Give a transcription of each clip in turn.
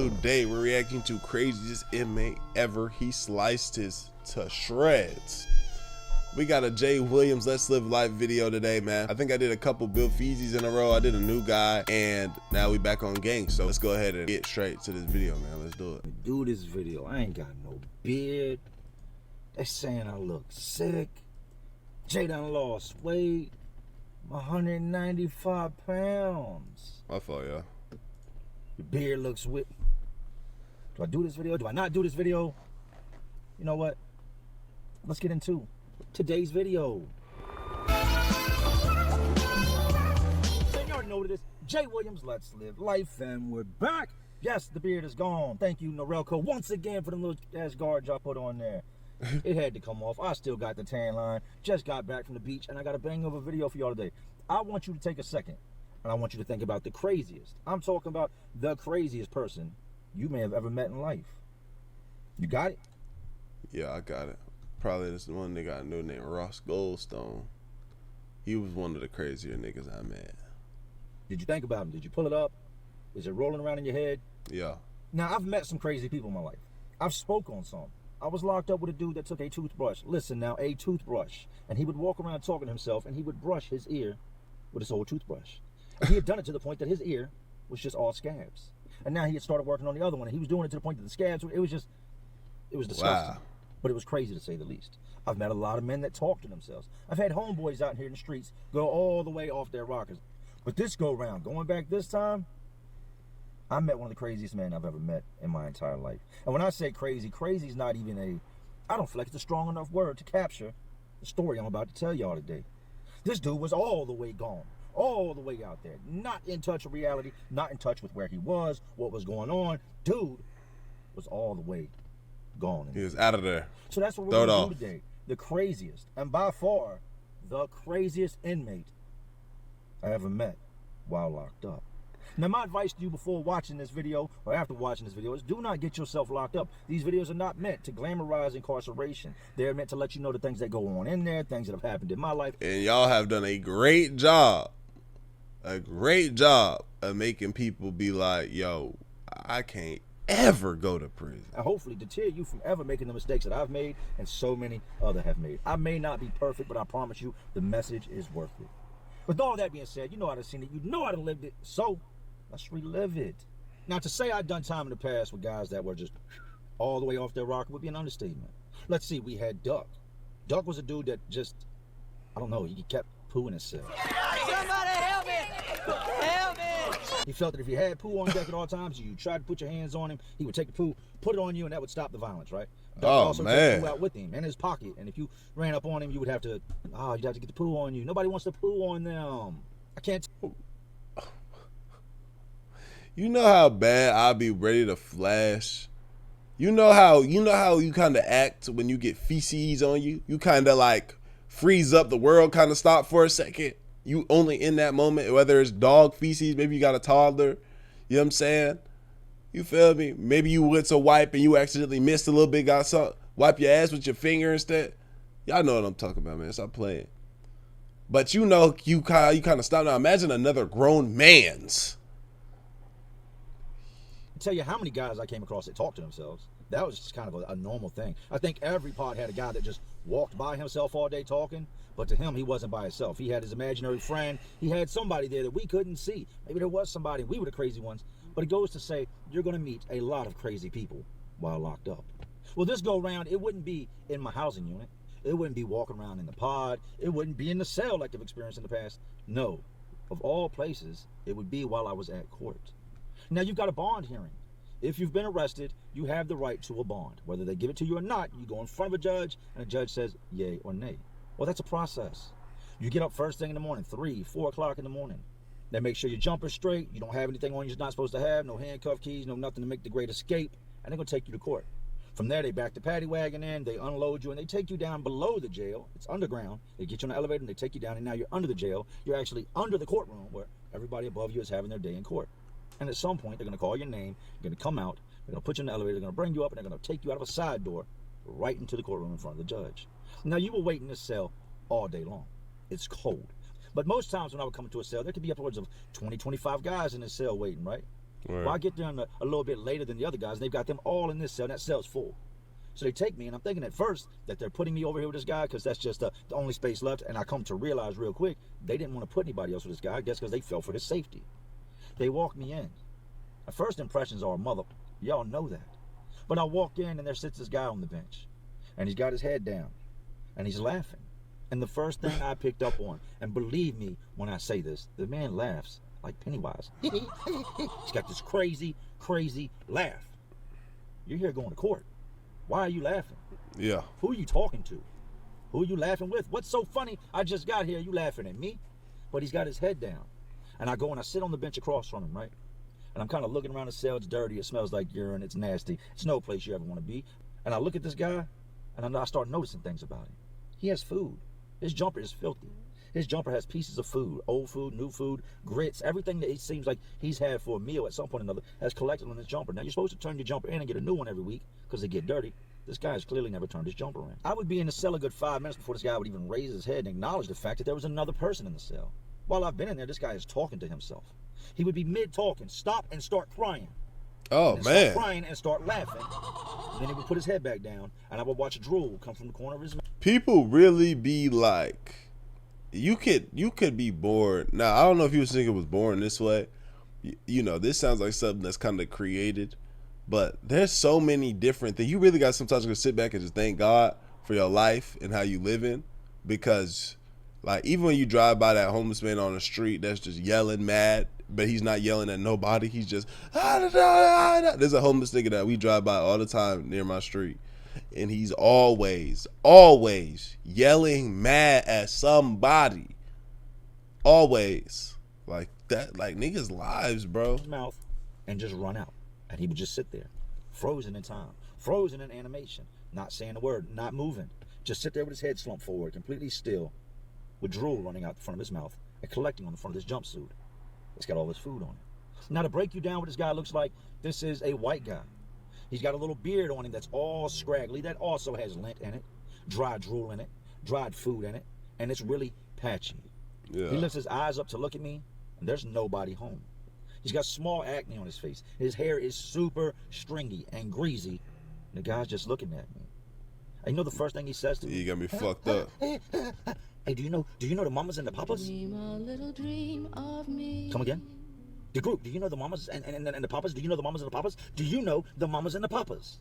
Today we're reacting to craziest inmate ever. He sliced his to shreds. We got a Jay Williams Let's Live Life video today, man. I think I did a couple Bill Feezies in a row. I did a new guy, and now we back on gang. So let's go ahead and get straight to this video, man. Let's do it. Do this video. I ain't got no beard. They saying I look sick. Jay done lost weight. 195 pounds. My fault, y'all. The beard looks whipped. Do I do this video? Do I not do this video? You know what? Let's get into today's video. So you already know what it is. Jay Williams, Let's Live Life, and we're back. Yes, the beard is gone. Thank you, Norelco, once again for the little ass guards y'all put on there. It had to come off. I still got the tan line. Just got back from the beach, and I got a bang of a video for y'all today. I want you to take a second, and I want you to think about the craziest. I'm talking about the craziest person you may have ever met in life. You got it? Yeah, I got it. Probably this one nigga I knew named Ross Goldstone. He was one of the crazier niggas I met. Did you think about him? Did you pull it up? Is it rolling around in your head? Yeah. Now, I've met some crazy people in my life. I've spoke on some. I was locked up with a dude that took a toothbrush. Listen now, a toothbrush. And he would walk around talking to himself, and he would brush his ear with his old toothbrush. And he had done it to the point that his ear was just all scabs. And now he had started working on the other one, and he was doing it to the point that the scabs, it was disgusting. Wow. But it was crazy to say the least. I've met a lot of men that talk to themselves. I've had homeboys out here in the streets go all the way off their rockers. But this go round, going back this time, I met one of the craziest men I've ever met in my entire life. And when I say crazy, crazy is not even I don't feel like it's a strong enough word to capture the story I'm about to tell y'all today. This dude was all the way gone, all the way out there, not in touch with reality, not in touch with where he was, what was going on. Dude was all the way gone. He was out of there. So that's what we're going to do today. The craziest, and by far, the craziest inmate I ever met while locked up. Now, my advice to you before watching this video or after watching this video is do not get yourself locked up. These videos are not meant to glamorize incarceration. They're meant to let you know the things that go on in there, things that have happened in my life. And y'all have done a great job of making people be like, yo, I can't ever go to prison. And hopefully deter you from ever making the mistakes that I've made and so many others have made. I may not be perfect, but I promise you the message is worth it. With all that being said, you know how to seen it, you know how to lived it, so let's relive it. Now, to say I've done time in the past with guys that were just all the way off their rocker would be an understatement. Let's see, we had Duck. Duck was a dude that just, I don't know, he kept pooing himself. Somebody help me! Help me! He felt that if he had poo on deck at all times, you tried to put your hands on him, he would take the poo, put it on you, and that would stop the violence, right? Duck also took the poo out with him in his pocket, and if you ran up on him, you would have to, you'd have to get the poo on you. Nobody wants to poo on them. I can't. You know how bad I'll be ready to flash. You know how you kind of act when you get feces on you. You kind of like freeze up, the world kind of stop for a second. You only in that moment, whether it's dog feces, maybe you got a toddler. You know what I'm saying? You feel me? Maybe you went to wipe and you accidentally missed a little bit, got something. Wipe your ass with your finger instead. Y'all know what I'm talking about, man. Stop playing. But you know, you kind of stop. Now imagine another grown man's. Tell you how many guys I came across that talked to themselves. That was just kind of a normal thing. I think every pod had a guy that just walked by himself all day talking, but to him, he wasn't by himself. He had his imaginary friend. He had somebody there that we couldn't see. Maybe there was somebody. We were the crazy ones. But it goes to say, you're going to meet a lot of crazy people while locked up. Well, this go round, it wouldn't be in my housing unit. It wouldn't be walking around in the pod. It wouldn't be in the cell like I've experienced in the past. No. Of all places, it would be while I was at court. Now, you've got a bond hearing. If you've been arrested, you have the right to a bond. Whether they give it to you or not, you go in front of a judge, and a judge says yay or nay. Well, that's a process. You get up first thing in the morning, 3, 4 o'clock in the morning. They make sure your jumper's straight, you don't have anything on you're not supposed to have, no handcuff keys, no nothing to make the great escape, and they're going to take you to court. From there, they back the paddy wagon in, they unload you, and they take you down below the jail. It's underground. They get you on the elevator, and they take you down, and now you're under the jail. You're actually under the courtroom where everybody above you is having their day in court. And at some point, they're going to call your name, you're going to come out, they're going to put you in the elevator, they're going to bring you up, and they're going to take you out of a side door right into the courtroom in front of the judge. Now, you will wait in this cell all day long. It's cold. But most times when I would come into a cell, there could be upwards of 20, 25 guys in this cell waiting, right? Right. Well, I get there a little bit later than the other guys, and they've got them all in this cell, and that cell's full. So they take me, and I'm thinking at first that they're putting me over here with this guy because that's just the only space left, and I come to realize real quick they didn't want to put anybody else with this guy, I guess because they felt for his safety. They walk me in. The first impressions are, mother, y'all know that. But I walk in, and there sits this guy on the bench, and he's got his head down, and he's laughing. And the first thing I picked up on, and believe me when I say this, the man laughs like Pennywise. He's got this crazy, crazy laugh. You're here going to court. Why are you laughing? Yeah. Who are you talking to? Who are you laughing with? What's so funny? I just got here. You laughing at me? But he's got his head down. And I go and I sit on the bench across from him, right? And I'm kind of looking around the cell. It's dirty. It smells like urine. It's nasty. It's no place you ever want to be. And I look at this guy, and I start noticing things about him. He has food. His jumper is filthy. His jumper has pieces of food, old food, new food, grits, everything that it seems like he's had for a meal at some point or another has collected on his jumper. Now, you're supposed to turn your jumper in and get a new one every week because they get dirty. This guy has clearly never turned his jumper in. I would be in the cell a good 5 minutes before this guy would even raise his head and acknowledge the fact that there was another person in the cell. While I've been in there, this guy is talking to himself. He would be mid-talking, stop and start crying. Oh, and man. Start crying and start laughing. And then he would put his head back down, and I would watch a drool come from the corner of his mouth. People really be like, you could be born. Now, I don't know if you was thinking it was born this way. You know, this sounds like something that's kind of created, but there's so many different things. You really got sometimes to sit back and just thank God for your life and how you living, because like even when you drive by that homeless man on the street that's just yelling mad, but he's not yelling at nobody. He's just there's a homeless nigga that we drive by all the time near my street, and he's always yelling mad at somebody. Always. Like that, like niggas' lives, bro. His mouth and just run out. And he would just sit there, frozen in time, frozen in animation, not saying a word, not moving. Just sit there with his head slumped forward, completely still, with drool running out the front of his mouth and collecting on the front of his jumpsuit. It's got all this food on it. Now, to break you down what this guy looks like, this is a white guy. He's got a little beard on him that's all scraggly, that also has lint in it, dried drool in it, dried food in it, and it's really patchy. Yeah. He lifts his eyes up to look at me, and there's nobody home. He's got small acne on his face. His hair is super stringy and greasy. And the guy's just looking at me. And you know the first thing he says to me? You got me fucked up. Hey, do you know the mamas and the papas? Dream a little dream of me. Come again? The group, do you know the mamas and the papas? Do you know the mamas and the papas? Do you know the mamas and the papas?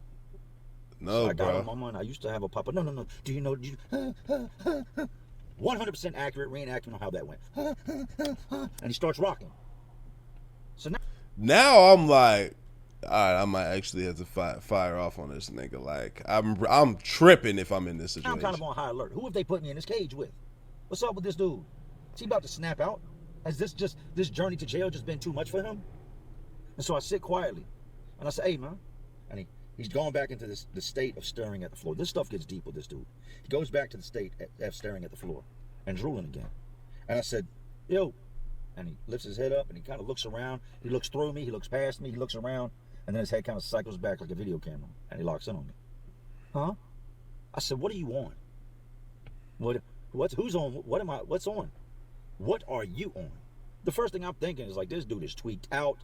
No, I got a bro. mama and I used to have a papa. No. Do you know? 100% accurate reenactment on how that went. And he starts rocking. So Now I'm like, all right, I might actually have to fire off on this nigga. Like I'm tripping if I'm in this now situation. I'm kind of on high alert. Who have they put me in this cage with? What's up with this dude? Is he about to snap out? Has this journey to jail just been too much for him? And so I sit quietly and I say, hey man. And he's going back into the state of staring at the floor. This stuff gets deep with this dude. He goes back to the state of staring at the floor and drooling again. And I said, yo. And he lifts his head up and he kind of looks around. He looks through me. He looks past me. He looks around. And then his head kind of cycles back like a video camera. And he locks in on me. Huh? I said, what do you want? Who's on? What's on? What are you on? The first thing I'm thinking is like, this dude is tweaked out.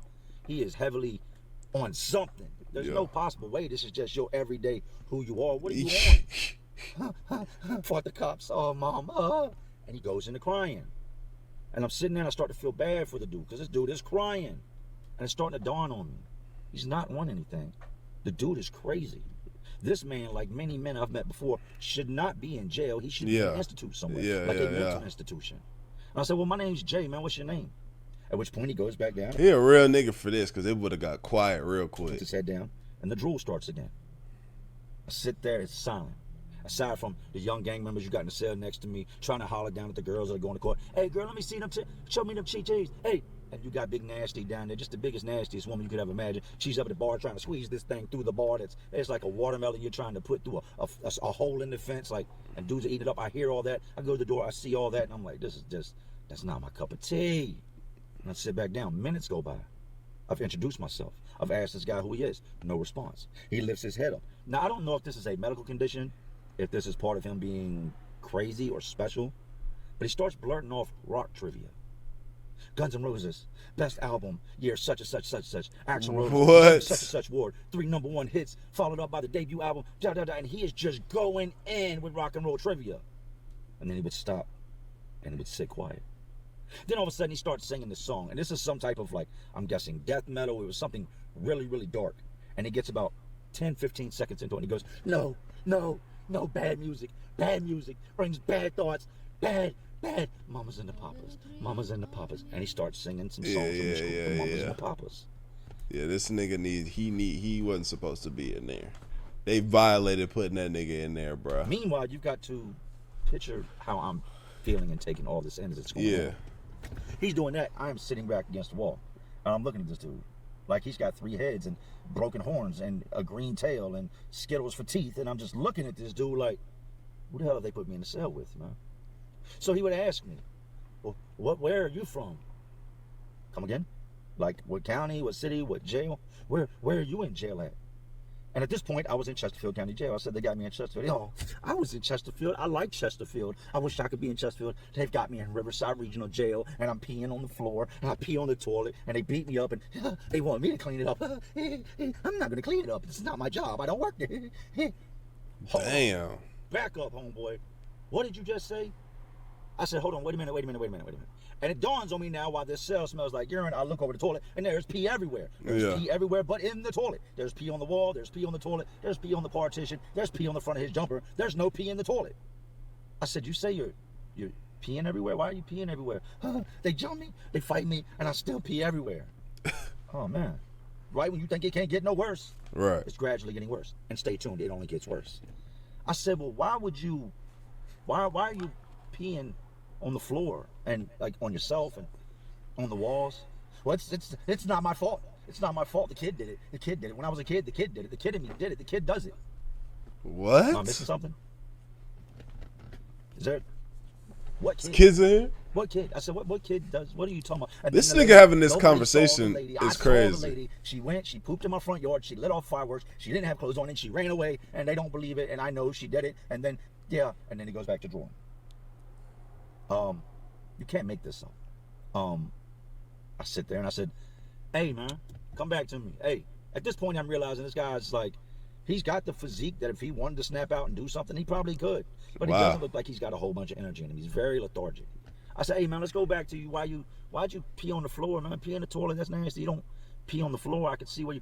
He is heavily on something. There's no possible way. This is just your everyday who you are. What do you want? Fought the cops. Oh, mom. And he goes into crying. And I'm sitting there and I start to feel bad for the dude because this dude is crying. And it's starting to dawn on me. He's not on anything. The dude is crazy. This man, like many men I've met before, should not be in jail. He should be in an institute somewhere, like a mental institution. And I said, well, my name's Jay, man. What's your name? At which point he goes back down. He a real nigga for this, because it would have got quiet real quick. Puts his head down, and the drool starts again. I sit there, it's silent. Aside from the young gang members you got in the cell next to me, trying to holler down at the girls that are going to court. Hey, girl, let me see them. Show me them cheese. Hey. And you got Big Nasty down there, just the biggest, nastiest woman you could ever imagine. She's up at the bar trying to squeeze this thing through the bar. It's like a watermelon you're trying to put through a hole in the fence, like, and dudes are eating it up. I hear all that. I go to the door, I see all that, and I'm like, that's not my cup of tea. And I sit back down. Minutes go by. I've introduced myself. I've asked this guy who he is. No response. He lifts his head up. Now, I don't know if this is a medical condition, if this is part of him being crazy or special, but he starts blurting off rock trivia. Guns N' Roses, best album, year such and such, Axl Rose, What? such and such award, 3 #1 hits, followed up by the debut album, and he is just going in with rock and roll trivia. And then he would stop, and he would sit quiet. Then all of a sudden he starts singing this song, and this is some type of, like, I'm guessing death metal. It was something really, really dark. And he gets about 10, 15 seconds into it, and he goes, no, bad music brings bad thoughts, bad, Mamas and the Papas. And he starts singing some songs from this group, the Mamas and the Papas. Yeah, this nigga he wasn't supposed to be in there. They violated putting that nigga in there, bro. Meanwhile, you've got to picture how I'm feeling and taking all this in as it's going on. He's doing that. I am sitting back against the wall, and I'm looking at this dude like he's got 3 heads and broken horns and a green tail and Skittles for teeth, and I'm just looking at this dude like, who the hell have they put me in the cell with, man? So he would ask me, well, where are you from? Come again? Like, what county, what city, what jail? Where are you in jail at? And at this point, I was in Chesterfield County Jail. I said, they got me in Chesterfield. Oh, I was in Chesterfield. I like Chesterfield. I wish I could be in Chesterfield. They've got me in Riverside Regional Jail, and I'm peeing on the floor, and I pee on the toilet, and they beat me up, and they want me to clean it up. I'm not going to clean it up. This is not my job. I don't work there. Damn. Back up, homeboy. What did you just say? I said, hold on, wait a minute. And it dawns on me now why this cell smells like urine. I look over the toilet, and there's pee everywhere. There's pee everywhere but in the toilet. There's pee on the wall. There's pee on the toilet. There's pee on the partition. There's pee on the front of his jumper. There's no pee in the toilet. I said, you say you're peeing everywhere? Why are you peeing everywhere? They jump me, they fight me, and I still pee everywhere. Oh, man. Right when you think it can't get no worse. Right. It's gradually getting worse. And stay tuned, it only gets worse. I said, well, why are you peeing on the floor and like on yourself and on the walls? Well, it's not my fault. It's not my fault. The kid did it. When I was a kid, the kid did it. The kid in me did it. The kid does it. What? Am I missing something? Is there what kid? Kids in here? What kid? I said, what kid does? What are you talking about? And This then the nigga lady- having this nobody conversation saw the lady. is I saw crazy. the lady. She went, she pooped in my front yard, she lit off fireworks, she didn't have clothes on, and she ran away, and they don't believe it, and I know she did it, and then, yeah, and then he goes back to drawing. You can't make this up. I sit there and I said, hey, man, come back to me. Hey, at this point I'm realizing this guy's like, he's got the physique that if he wanted to snap out and do something, he probably could. But he doesn't look like he's got a whole bunch of energy in him. He's very lethargic. I said, hey, man, let's go back to you. Why'd you pee on the floor, man? Pee in the toilet, that's nasty. You don't pee on the floor. I could see where you,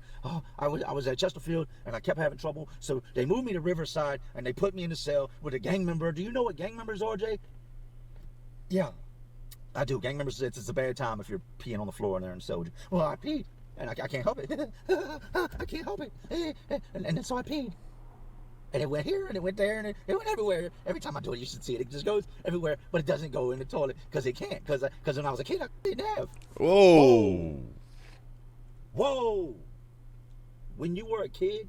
I was at Chesterfield, and I kept having trouble. So they moved me to Riverside, and they put me in the cell with a gang member. Do you know what gang members are, Jay? Yeah, I do. Gang members, it's a bad time if you're peeing on the floor in there in the cell with you. Well, I peed, and I can't help it. I can't help it. And so I peed. And it went here, and it went there, and it went everywhere. Every time I do it, you should see it. It just goes everywhere, but it doesn't go in the toilet because it can't. Because when I was a kid, I didn't have. Whoa. When you were a kid,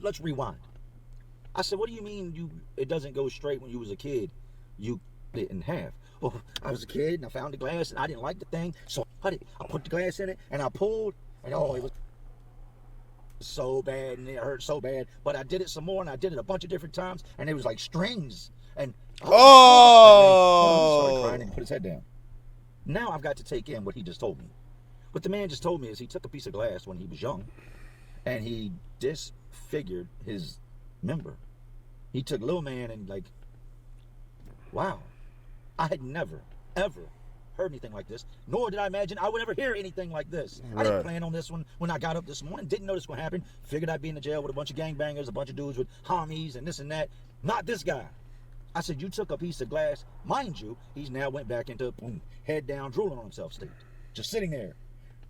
let's rewind. I said, what do you mean it doesn't go straight when you was a kid? You cut it in half. Well, I was a kid, and I found the glass, and I didn't like the thing, so I cut it. I put the glass in it, and I pulled, and it was so bad, and it hurt so bad. But I did it some more, and I did it a bunch of different times, and it was like strings. And he started crying and put his head down. Now I've got to take in what he just told me. What the man just told me is he took a piece of glass when he was young, and he disfigured his member. He took little man and like, wow. I had never, ever heard anything like this, nor did I imagine I would ever hear anything like this. Right. I didn't plan on this one when I got up this morning. Didn't know this was going to happen. Figured I'd be in the jail with a bunch of gangbangers, a bunch of dudes with homies and this and that. Not this guy. I said, you took a piece of glass. Mind you, he's now went back into head down, drooling on himself state. Just sitting there.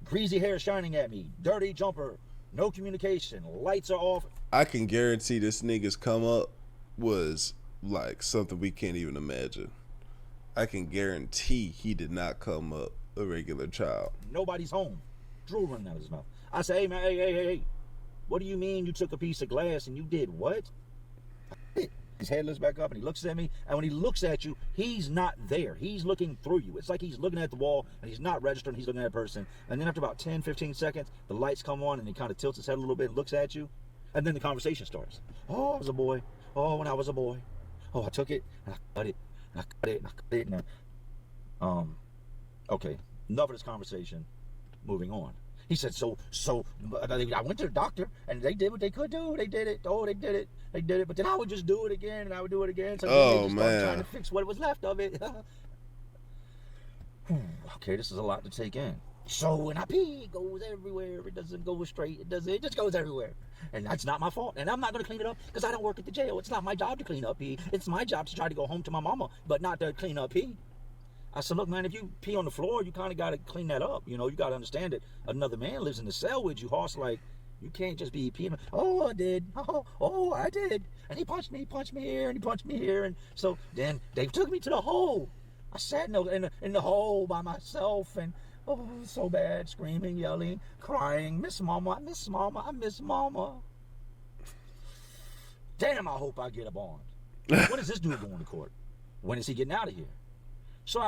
Greasy hair shining at me. Dirty jumper. No communication. Lights are off. I can guarantee this nigga's come up was like something we can't even imagine. I can guarantee he did not come up a regular child. Nobody's home. Drool running out of his mouth. I say, hey, man, hey. What do you mean you took a piece of glass and you did what? His head lifts back up and he looks at me. And when he looks at you, he's not there. He's looking through you. It's like he's looking at the wall and he's not registering. He's looking at a person. And then after about 10, 15 seconds, the lights come on and he kind of tilts his head a little bit and looks at you. And then the conversation starts. Oh, I was a boy. Oh, when I was a boy. Oh, I took it and I cut it. And I cut it and I cut it. And Okay, enough of this conversation. Moving on. He said, so I went to the doctor and they did what they could do. They did it. Oh, they did it. They did it. But then I would just do it again and I would do it again. So then they just started trying to fix what was left of it. Okay, this is a lot to take in. So when I pee, it goes everywhere. It doesn't go straight. It just goes everywhere. And that's not my fault. And I'm not going to clean it up because I don't work at the jail. It's not my job to clean up pee. It's my job to try to go home to my mama, but not to clean up pee. I said, look, man, if you pee on the floor, you kind of got to clean that up. You know, you got to understand that another man lives in the cell with you, horse. Like, you can't just be peeing. Oh, I did. Oh, I did. And he punched me here, and he punched me here. And so then they took me to the hole. I sat in the hole by myself, and oh, so bad, screaming, yelling, crying, miss mama, I miss mama, I miss mama. Damn, I hope I get a bond. When is this dude going to court? When is he getting out of here? So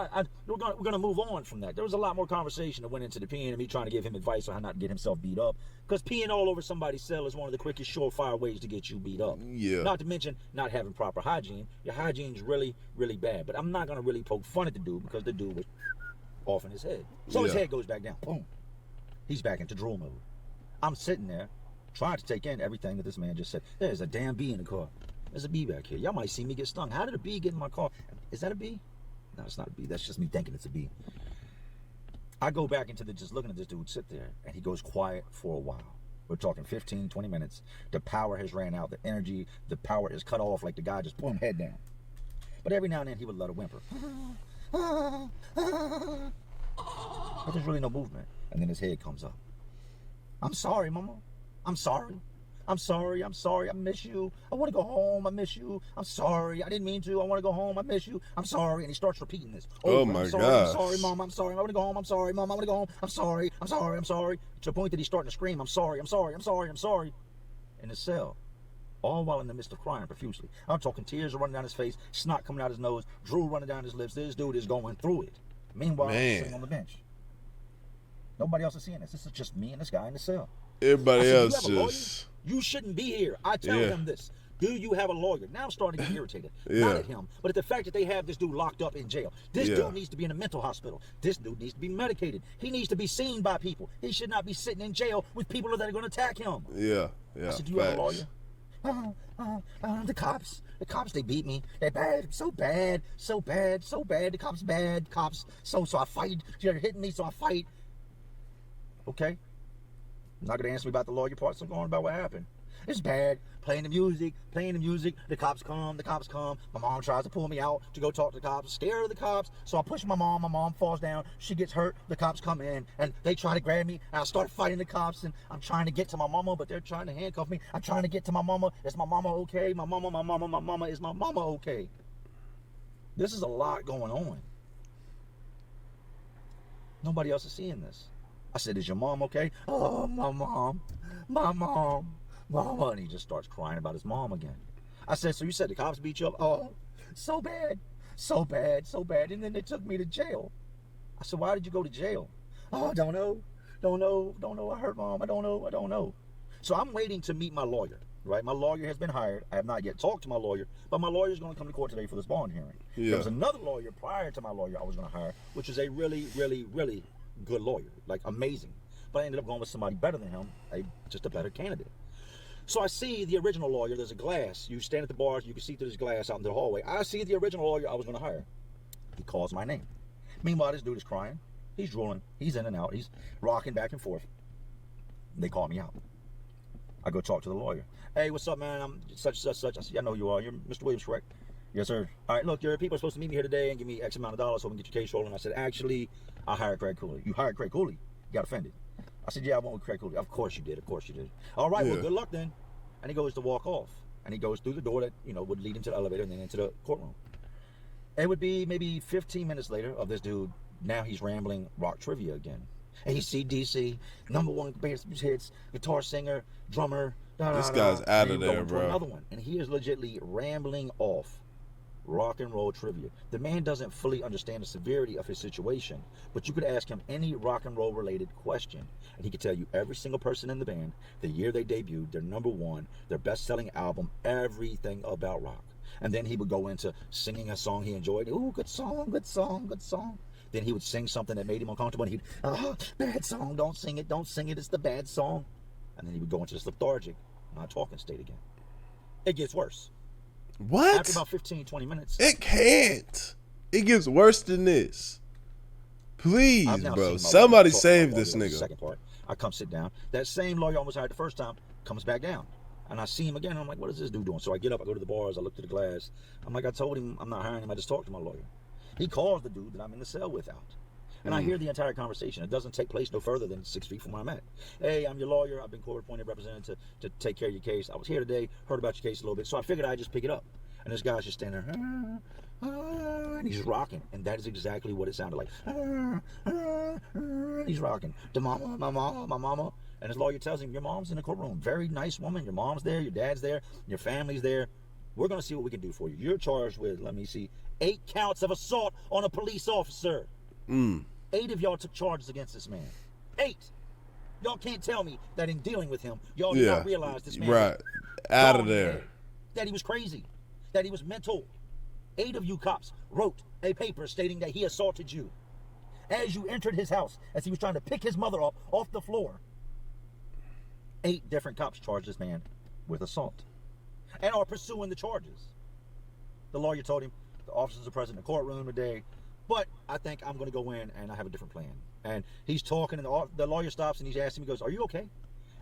we're gonna move on from that. There was a lot more conversation that went into the peeing and me trying to give him advice on how not to get himself beat up. Because peeing all over somebody's cell is one of the quickest, surefire ways to get you beat up. Yeah. Not to mention not having proper hygiene. Your hygiene's really, really bad. But I'm not gonna really poke fun at the dude because the dude was off in his head. So his head goes back down. Boom. He's back into drool mode. I'm sitting there trying to take in everything that this man just said. There's a damn bee in the car. There's a bee back here. Y'all might see me get stung. How did a bee get in my car? Is that a bee? No, it's not a bee. That's just me thinking it's a bee. I go back into just looking at this dude sit there, and he goes quiet for a while. We're talking 15, 20 minutes. The power has ran out. The energy, the power is cut off like the guy just boom, head down. But every now and then he would let a whimper. But there's really no movement. And then his head comes up. I'm sorry, mama. I'm sorry. I'm sorry, I miss you. I want to go home, I miss you. I'm sorry, I didn't mean to. I want to go home, I miss you. I'm sorry. And he starts repeating this. Oh my God. I'm sorry, mom, I'm sorry. I want to go home, I'm sorry, mom, I want to go home. I'm sorry, I'm sorry, I'm sorry. To the point that he's starting to scream, I'm sorry, I'm sorry, I'm sorry, I'm sorry. In his cell. All while in the midst of crying profusely. I'm talking tears are running down his face, snot coming out his nose, drool running down his lips. This dude is going through it. Meanwhile, I'm sitting on the bench. Nobody else is seeing this. This is just me and this guy in the cell. Everybody else just... You shouldn't be here. I tell him this. Do you have a lawyer? Now I'm starting to get irritated. Not at him, but at the fact that they have this dude locked up in jail. This dude needs to be in a mental hospital. This dude needs to be medicated. He needs to be seen by people. He should not be sitting in jail with people that are going to attack him. Yeah. I said, do you have a lawyer? The cops, they beat me. They're bad, so bad. The cops bad, cops. So I fight. You're hitting me, so I fight. Okay. Not gonna answer me about the lawyer part, so I'm going about what happened. It's bad. Playing the music. The cops come. My mom tries to pull me out to go talk to the cops. Scared of the cops, so I push my mom. My mom falls down. She gets hurt. The cops come in and they try to grab me. And I start fighting the cops. And I'm trying to get to my mama, but they're trying to handcuff me. I'm trying to get to my mama. Is my mama okay? My mama. Is my mama okay? This is a lot going on. Nobody else is seeing this. I said, is your mom okay? Oh, my mom. And he just starts crying about his mom again. I said, so you said the cops beat you up? Oh, so bad. And then they took me to jail. I said, why did you go to jail? Oh, I don't know. I hurt mom. I don't know. So I'm waiting to meet my lawyer, right? My lawyer has been hired. I have not yet talked to my lawyer, but my lawyer is going to come to court today for this bond hearing. Yeah. There was another lawyer prior to my lawyer I was going to hire, which is a really, really, really good lawyer, like amazing. But I ended up going with somebody better than him, just a better candidate. So I see the original lawyer. There's a glass. You stand at the bar, you can see through this glass out in the hallway. I see the original lawyer I was going to hire. He calls my name. Meanwhile, this dude is crying. He's drooling. He's in and out. He's rocking back and forth. They call me out. I go talk to the lawyer. Hey, what's up, man? I'm such. I said, yeah, I know who you are. You're Mr. Williams, correct? Yes, sir. All right, look, your people are supposed to meet me here today and give me X amount of dollars so we can get your case rolling. I said, actually, I hired Craig Cooley. You hired Craig Cooley? You got offended. I said, yeah, I went with Craig Cooley. Of course you did. All right, well, good luck then. And he goes to walk off. And he goes through the door that, would lead him to the elevator and then into the courtroom. It would be maybe 15 minutes later of this dude. Now he's rambling rock trivia again. AC/DC, #1 bass hits, guitar singer, drummer. This guy's out of there, bro. Another one. And he is legitimately rambling off rock and roll trivia. The man doesn't fully understand the severity of his situation, but you could ask him any rock and roll related question, and he could tell you every single person in the band, the year they debuted, their #1, their best-selling album, everything about rock. And then he would go into singing a song he enjoyed. Ooh, good song. Then he would sing something that made him uncomfortable, and bad song, don't sing it, it's the bad song. And then he would go into this lethargic, not talking state again. It gets worse. What? After about 15, 20 minutes. It can't. It gets worse than this. Please, I've now bro. seen my Somebody lawyer talk save to my this lawyer. nigga. Second part. I come sit down. That same lawyer I almost hired the first time comes back down. And I see him again. And I'm like, what is this dude doing? So I get up. I go to the bars. I look through the glass. I'm like, I told him I'm not hiring him. I just talked to my lawyer. He calls the dude that I'm in the cell with out. And I hear the entire conversation. It doesn't take place no further than 6 feet from where I'm at. Hey, I'm your lawyer. I've been court-appointed representative to take care of your case. I was here today, heard about your case a little bit, so I figured I'd just pick it up. And this guy's just standing there, and he's rocking. And that is exactly what it sounded like. He's rocking. The mama, my mama. And his lawyer tells him, your mom's in the courtroom. Very nice woman. Your mom's there. Your dad's there. Your family's there. We're going to see what we can do for you. You're charged with, 8 counts of assault on a police officer. 8 of y'all took charges against this man. 8. Y'all can't tell me that in dealing with him, y'all did not realize this man right out of there. That he was crazy. That he was mental. 8 of you cops wrote a paper stating that he assaulted you. As you entered his house, as he was trying to pick his mother up off the floor, 8 different cops charged this man with assault and are pursuing the charges. The lawyer told him, the officers are present in the courtroom today, but I think I'm going to go in and I have a different plan. And he's talking, and the lawyer stops and he's asking him, he goes, are you okay?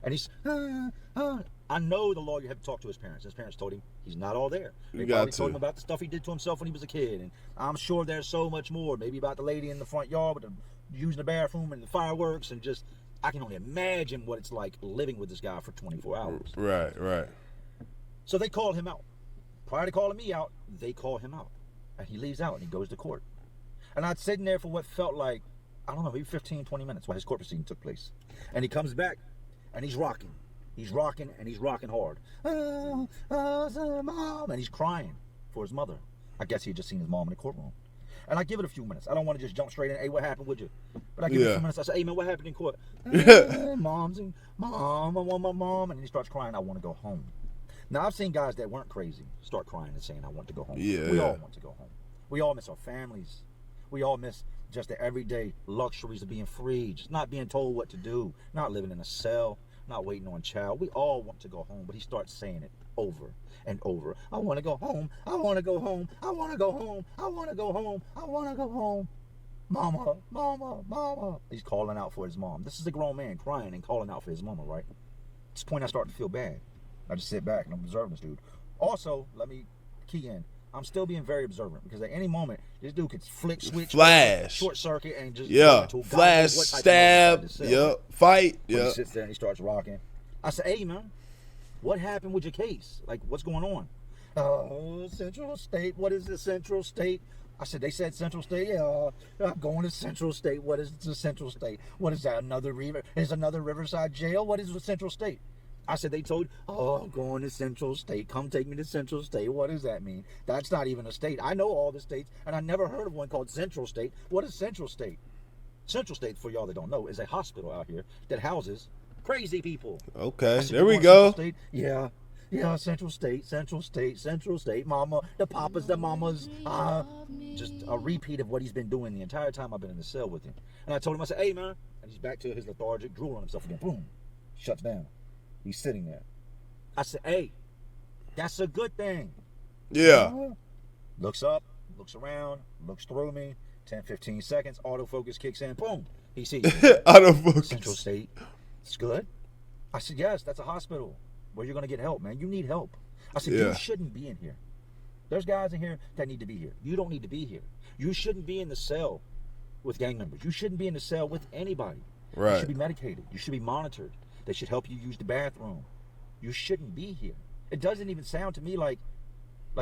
And he's, I know the lawyer had to talk to his parents. His parents told him he's not all there. They probably told him about the stuff he did to himself when he was a kid. And I'm sure there's so much more. Maybe about the lady in the front yard with using the bathroom and the fireworks. And just, I can only imagine what it's like living with this guy for 24 hours. Right. So they called him out. Prior to calling me out, they call him out. And he leaves out and he goes to court. And I'd sitting there for what felt like, I don't know, maybe 15, 20 minutes while his court proceeding took place. And he comes back and he's rocking. He's rocking and he's rocking hard. Mom. And he's crying for his mother. I guess he had just seen his mom in the courtroom. And I give it a few minutes. I don't want to just jump straight in. Hey, what happened with you? But I give it a few minutes. I say, hey, man, what happened in court? Mom, I want my mom. And he starts crying, I want to go home. Now, I've seen guys that weren't crazy start crying and saying, I want to go home. We all want to go home. We all miss our families. We all miss just the everyday luxuries of being free, just not being told what to do, not living in a cell, not waiting on child. We all want to go home, but he starts saying it over and over. I want to go home. I want to go home. I want to go home. I want to go home. I want to go home. Mama, mama, mama. He's calling out for his mom. This is a grown man crying and calling out for his mama, right? At this point, I start to feel bad. I just sit back and I'm observing this dude. Also, let me key in. I'm still being very observant because at any moment, this dude could flick, switch, flash, short circuit, and just flash, stab, fight. He sits there and he starts rocking. I said, hey, man, what happened with your case? Like, what's going on? Oh, Central State. What is the Central State? I said, they said Central State. Yeah, I'm going to Central State. What is the Central State? What is that? Another river? Is another Riverside jail? What is the Central State? I said, they told, I'm going to Central State. Come take me to Central State. What does that mean? That's not even a state. I know all the states, and I never heard of one called Central State. What is Central State? Central State, for y'all that don't know, is a hospital out here that houses crazy people. Okay, said, there we go. State? Yeah, Central State, mama, the papas, the mamas. Just a repeat of what he's been doing the entire time I've been in the cell with him. And I told him, I said, hey, man. And he's back to his lethargic, drool on himself again. Boom, shuts down. He's sitting there. I said, hey, that's a good thing. Yeah. Looks up, looks around, looks through me. 10, 15 seconds, autofocus kicks in. Boom. He sees me. Autofocus. Central State. It's good. I said, yes, that's a hospital where you're going to get help, man. You need help. I said, you shouldn't be in here. There's guys in here that need to be here. You don't need to be here. You shouldn't be in the cell with gang members. You shouldn't be in the cell with anybody. Right. You should be medicated. You should be monitored. They should help you use the bathroom. You shouldn't be here. It doesn't even sound to me like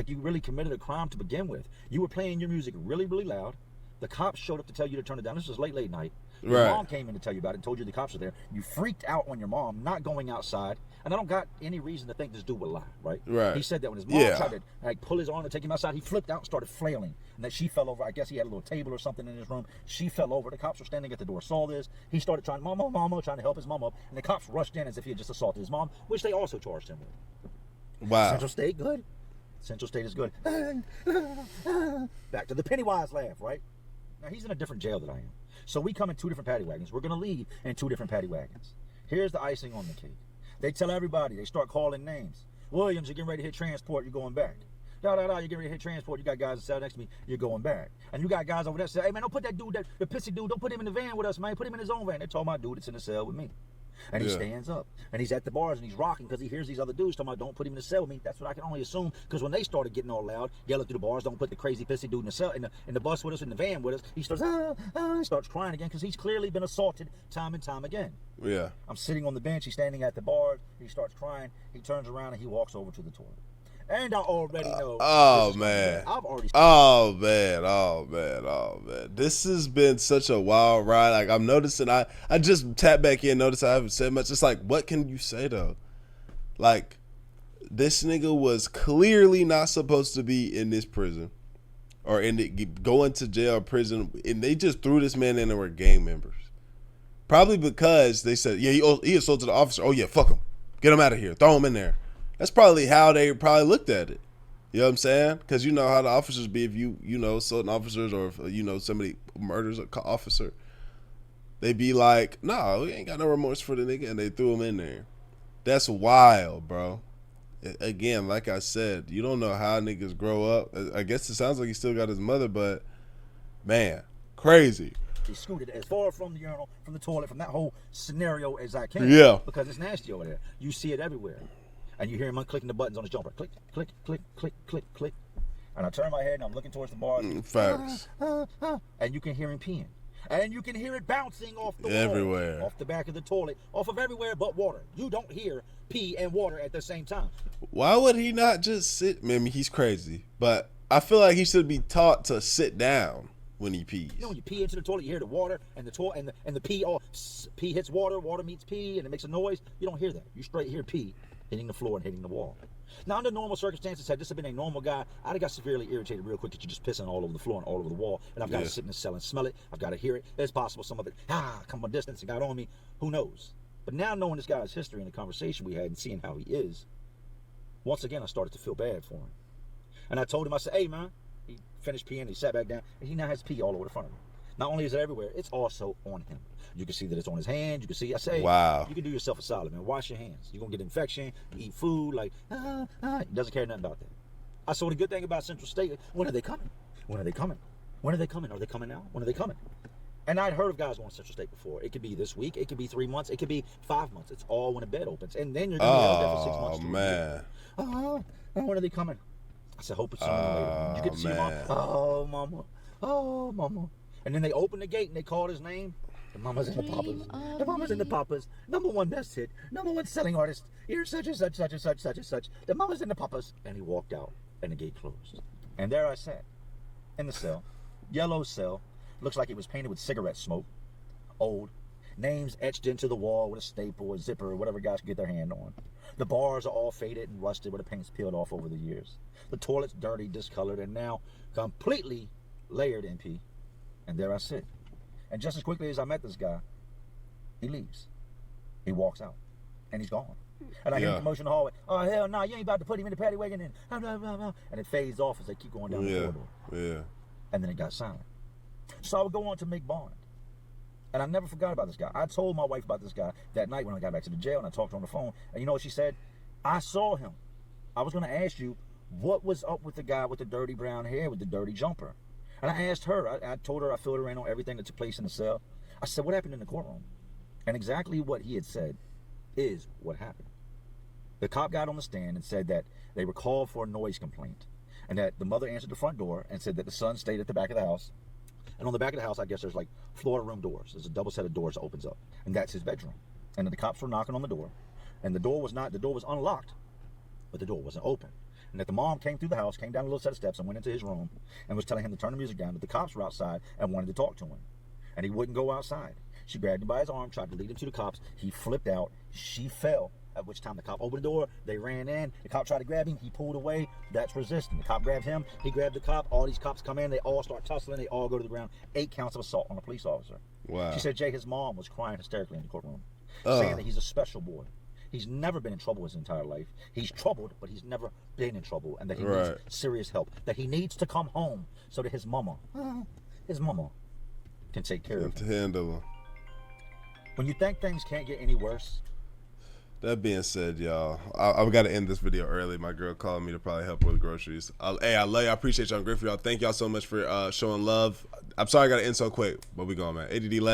you really committed a crime to begin with. You were playing your music really, really loud. The cops showed up to tell you to turn it down. This was late night. Your mom came in to tell you about it and told you the cops were there. You freaked out on your mom not going outside. And I don't got any reason to think this dude would lie, right? Right. He said that when his mom tried to pull his arm to take him outside, he flipped out and started flailing. And that she fell over. I guess he had a little table or something in his room. She fell over. The cops were standing at the door, saw this. He started trying, mama, trying to help his mom up. And the cops rushed in as if he had just assaulted his mom, which they also charged him with. Wow. Central State, good. Central State is good. Back to the Pennywise laugh, right? Now, he's in a different jail than I am. So we come in 2 different paddy wagons. We're going to leave in 2 different paddy wagons. Here's the icing on the cake. They tell everybody, they start calling names. Williams, you're getting ready to hit transport, you're going back. You're getting ready to hit transport, you got guys that sell next to me, you're going back. And you got guys over there say, hey man, don't put that dude, the pissy dude, don't put him in the van with us, man. Put him in his own van. They're talking about dude that's in the cell with me. And he stands up. And he's at the bars and he's rocking because he hears these other dudes talking about don't put him in the cell with me. That's what I can only assume. Because when they started getting all loud, yelling through the bars, don't put the crazy pissy dude in the cell, in the bus with us, in the van with us, he starts, he starts crying again because he's clearly been assaulted time and time again. Yeah. I'm sitting on the bench, he's standing at the bar, he starts crying, he turns around and he walks over to the toilet. And I already know. Oh man. I've already. Oh man. This has been such a wild ride. Like I'm noticing, I just tapped back in, noticed I haven't said much. It's like, what can you say though? Like, this nigga was clearly not supposed to be in this prison, or going to jail or prison, and they just threw this man in there with gang members. Probably because they said, yeah, he assaulted the officer. Oh yeah, fuck him, get him out of here, throw him in there. That's probably how they probably looked at it. You know what I'm saying? Because you know how the officers be if you know, certain officers or if, you know, somebody murders an officer. They be like, nah, we ain't got no remorse for the nigga, and they threw him in there. That's wild, bro. Again, like I said, you don't know how niggas grow up. I guess it sounds like he still got his mother, but man, crazy. He scooted as far from the urinal, from the toilet, from that whole scenario as I can. Yeah. Because it's nasty over there. You see it everywhere. And you hear him unclicking the buttons on his jumper. Click, click, click, click, click, click. And I turn my head and I'm looking towards the bars. Facts. And you can hear him peeing. And you can hear it bouncing off the everywhere. wall, off the back of the toilet, off of everywhere but water. You don't hear pee and water at the same time. Why would he not just sit? I mean, he's crazy. But I feel like he should be taught to sit down when he pees. You know, when you pee into the toilet, you hear the water and the toilet and the pee. Pee hits water, water meets pee, and it makes a noise. You don't hear that. You straight hear pee hitting the floor and hitting the wall. Now, under normal circumstances, had this have been a normal guy, I'd have got severely irritated real quick that you're just pissing all over the floor and all over the wall, and I've got to sit in the cell and smell it. I've got to hear it. It's possible some of it, come from a distance and got on me. Who knows? But now knowing this guy's history and the conversation we had and seeing how he is, once again, I started to feel bad for him. And I told him, I said, hey, man, he finished peeing, he sat back down, and he now has pee all over the front of him. Not only is it everywhere, it's also on him. You can see that it's on his hands. You can see, I say, wow. You can do yourself a solid, man. Wash your hands. You're going to get infection, eat food, like, he doesn't care nothing about that. I saw the good thing about Central State, when are they coming? When are they coming? When are they coming? Are they coming now? When are they coming? And I'd heard of guys going to Central State before. It could be this week. It could be 3 months. It could be 5 months. It's all when the bed opens. And then you're going to be held there for 6 months. Oh, man. When are they coming? I said, hope it's sooner than later. You get to see mom. Oh, mama. Oh, mama. And then they open the gate and they called his name. The mama's in the poppers. The mama's in the poppers. Number 1 best hit. Number 1 selling artist. Here's such and such, such and such, such and such. The mama's in the poppers. And he walked out and the gate closed. And there I sat in the cell. Yellow cell. Looks like it was painted with cigarette smoke. Old. Names etched into the wall with a staple, a zipper, or whatever guys could get their hand on. The bars are all faded and rusted where the paint's peeled off over the years. The toilet's dirty, discolored, and now completely layered in pee. And there I sit. And just as quickly as I met this guy, he leaves. He walks out. And he's gone. And I hear the commotion in the hallway. Oh, hell no, you ain't about to put him in the paddy wagon. And it fades off as they keep going down the corridor. Yeah. And then it got silent. So I would go on to make bond. And I never forgot about this guy. I told my wife about this guy that night when I got back to the jail, and I talked to her on the phone. And you know what she said? I saw him. I was going to ask you, what was up with the guy with the dirty brown hair with the dirty jumper? And I asked her, I told her, I filled her in on everything that took place in the cell. I said, what happened in the courtroom? And exactly what he had said is what happened. The cop got on the stand and said that they were called for a noise complaint, and that the mother answered the front door and said that the son stayed at the back of the house. And on the back of the house, I guess there's like floor room doors. There's a double set of doors that opens up, and that's his bedroom. And the cops were knocking on the door, and the door was unlocked, but the door wasn't open. And that the mom came through the house, came down a little set of steps and went into his room and was telling him to turn the music down, that the cops were outside and wanted to talk to him. And he wouldn't go outside. She grabbed him by his arm, tried to lead him to the cops. He flipped out. She fell, at which time the cop opened the door. They ran in. The cop tried to grab him. He pulled away. That's resisting. The cop grabbed him. He grabbed the cop. All these cops come in. They all start tussling. They all go to the ground. 8 counts of assault on a police officer. Wow. She said, Jay, his mom was crying hysterically in the courtroom, saying that he's a special boy. He's never been in trouble his entire life. He's troubled, but he's never been in trouble, and that he needs serious help. That he needs to come home so that his mama can take care of To them. handle them. When you think things can't get any worse, That being said, y'all, I've got to end this video early. My girl calling me to probably help her with groceries. Hey, I love y'all. I appreciate y'all. I'm grateful for y'all. Thank y'all so much for showing love. I'm sorry I got to end so quick, but we going, man. ADD led.